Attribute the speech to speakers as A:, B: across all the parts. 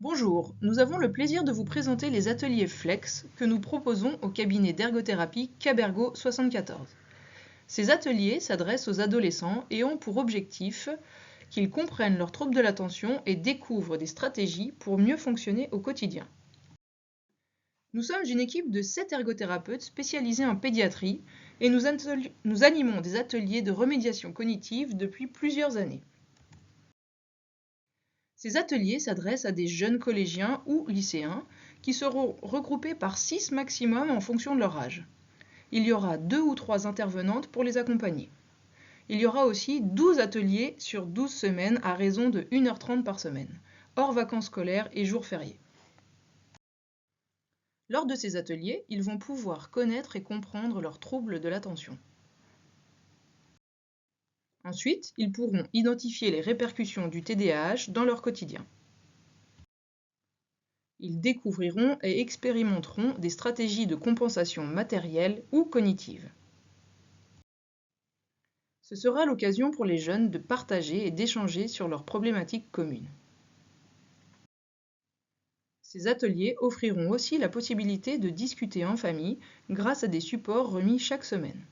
A: Bonjour, nous avons le plaisir de vous présenter les ateliers Flex que nous proposons au cabinet d'ergothérapie Cabergo 74. Ces ateliers s'adressent aux adolescents et ont pour objectif qu'ils comprennent leurs troubles de l'attention et découvrent des stratégies pour mieux fonctionner au quotidien. Nous sommes une équipe de 7 ergothérapeutes spécialisés en pédiatrie et nous animons des ateliers de remédiation cognitive depuis plusieurs années. Ces ateliers s'adressent à des jeunes collégiens ou lycéens qui seront regroupés par 6 maximum en fonction de leur âge. Il y aura 2 ou 3 intervenantes pour les accompagner. Il y aura aussi 12 ateliers sur 12 semaines à raison de 1h30 par semaine, hors vacances scolaires et jours fériés. Lors de ces ateliers, ils vont pouvoir connaître et comprendre leurs troubles de l'attention. Ensuite, ils pourront identifier les répercussions du TDAH dans leur quotidien. Ils découvriront et expérimenteront des stratégies de compensation matérielle ou cognitive. Ce sera l'occasion pour les jeunes de partager et d'échanger sur leurs problématiques communes. Ces ateliers offriront aussi la possibilité de discuter en famille grâce à des supports remis chaque semaine.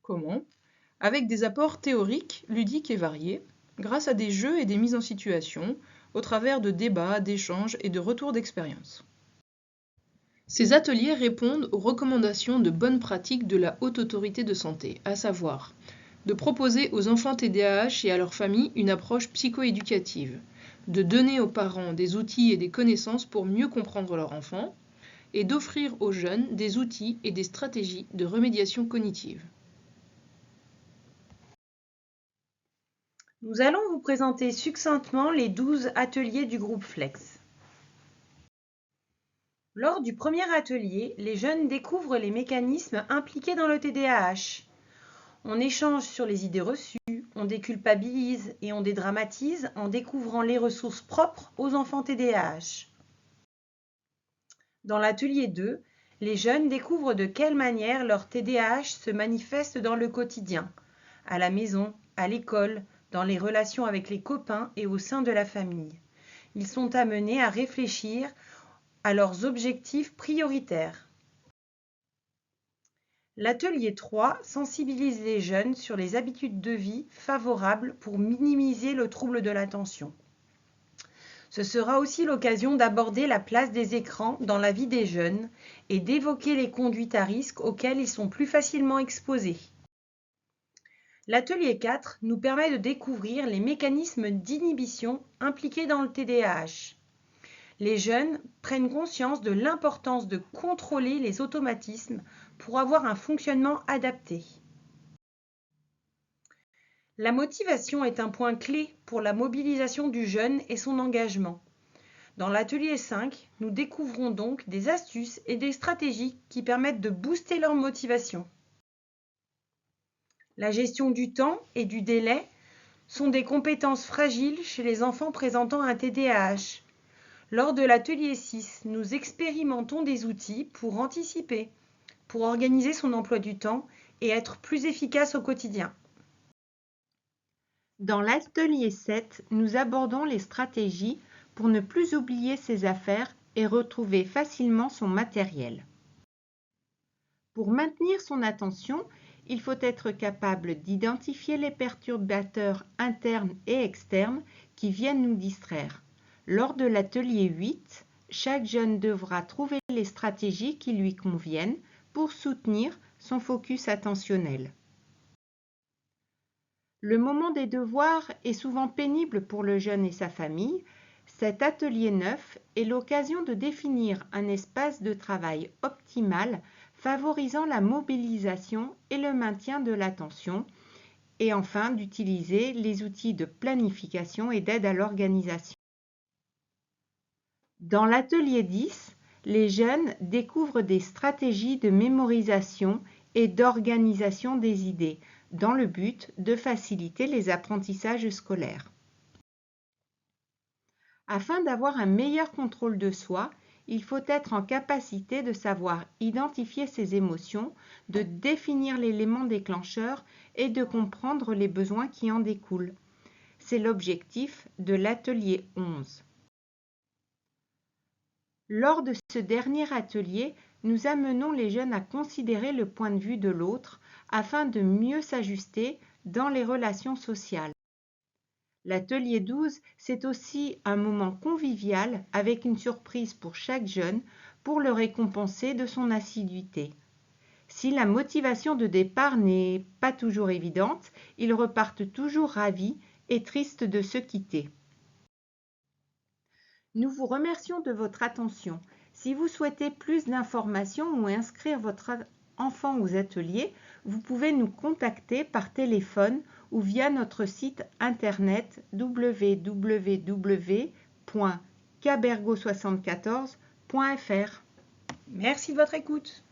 A: Comment? Avec des apports théoriques, ludiques et variés, grâce à des jeux et des mises en situation, au travers de débats, d'échanges et de retours d'expérience. Ces ateliers répondent aux recommandations de bonnes pratiques de la Haute Autorité de Santé, à savoir de proposer aux enfants TDAH et à leurs familles une approche psychoéducative, de donner aux parents des outils et des connaissances pour mieux comprendre leur enfant, et d'offrir aux jeunes des outils et des stratégies de remédiation cognitive.
B: Nous allons vous présenter succinctement les 12 ateliers du groupe Flex. Lors du premier atelier, les jeunes découvrent les mécanismes impliqués dans le TDAH. On échange sur les idées reçues, on déculpabilise et on dédramatise en découvrant les ressources propres aux enfants TDAH. Dans l'atelier 2, les jeunes découvrent de quelle manière leur TDAH se manifeste dans le quotidien, à la maison, à l'école, dans les relations avec les copains et au sein de la famille. Ils sont amenés à réfléchir à leurs objectifs prioritaires. L'atelier 3 sensibilise les jeunes sur les habitudes de vie favorables pour minimiser le trouble de l'attention. Ce sera aussi l'occasion d'aborder la place des écrans dans la vie des jeunes et d'évoquer les conduites à risque auxquelles ils sont plus facilement exposés. L'atelier 4 nous permet de découvrir les mécanismes d'inhibition impliqués dans le TDAH. Les jeunes prennent conscience de l'importance de contrôler les automatismes pour avoir un fonctionnement adapté. La motivation est un point clé pour la mobilisation du jeune et son engagement. Dans l'atelier 5, nous découvrons donc des astuces et des stratégies qui permettent de booster leur motivation. La gestion du temps et du délai sont des compétences fragiles chez les enfants présentant un TDAH. Lors de l'atelier 6, nous expérimentons des outils pour anticiper, pour organiser son emploi du temps et être plus efficace au quotidien.
C: Dans l'atelier 7, nous abordons les stratégies pour ne plus oublier ses affaires et retrouver facilement son matériel. Pour maintenir son attention, il faut être capable d'identifier les perturbateurs internes et externes qui viennent nous distraire. Lors de l'atelier 8, chaque jeune devra trouver les stratégies qui lui conviennent pour soutenir son focus attentionnel. Le moment des devoirs est souvent pénible pour le jeune et sa famille. Cet atelier 9 est l'occasion de définir un espace de travail optimal favorisant la mobilisation et le maintien de l'attention, et enfin d'utiliser les outils de planification et d'aide à l'organisation. Dans l'atelier 10, les jeunes découvrent des stratégies de mémorisation et d'organisation des idées, dans le but de faciliter les apprentissages scolaires. Afin d'avoir un meilleur contrôle de soi, il faut être en capacité de savoir identifier ses émotions, de définir l'élément déclencheur et de comprendre les besoins qui en découlent. C'est l'objectif de l'atelier 11. Lors de ce dernier atelier, nous amenons les jeunes à considérer le point de vue de l'autre afin de mieux s'ajuster dans les relations sociales. L'atelier 12, c'est aussi un moment convivial avec une surprise pour chaque jeune pour le récompenser de son assiduité. Si la motivation de départ n'est pas toujours évidente, ils repartent toujours ravis et tristes de se quitter. Nous vous remercions de votre attention. Si vous souhaitez plus d'informations ou inscrire votre enfant aux ateliers, vous pouvez nous contacter par téléphone ou via notre site internet www.cabergo74.fr.
B: Merci de votre écoute.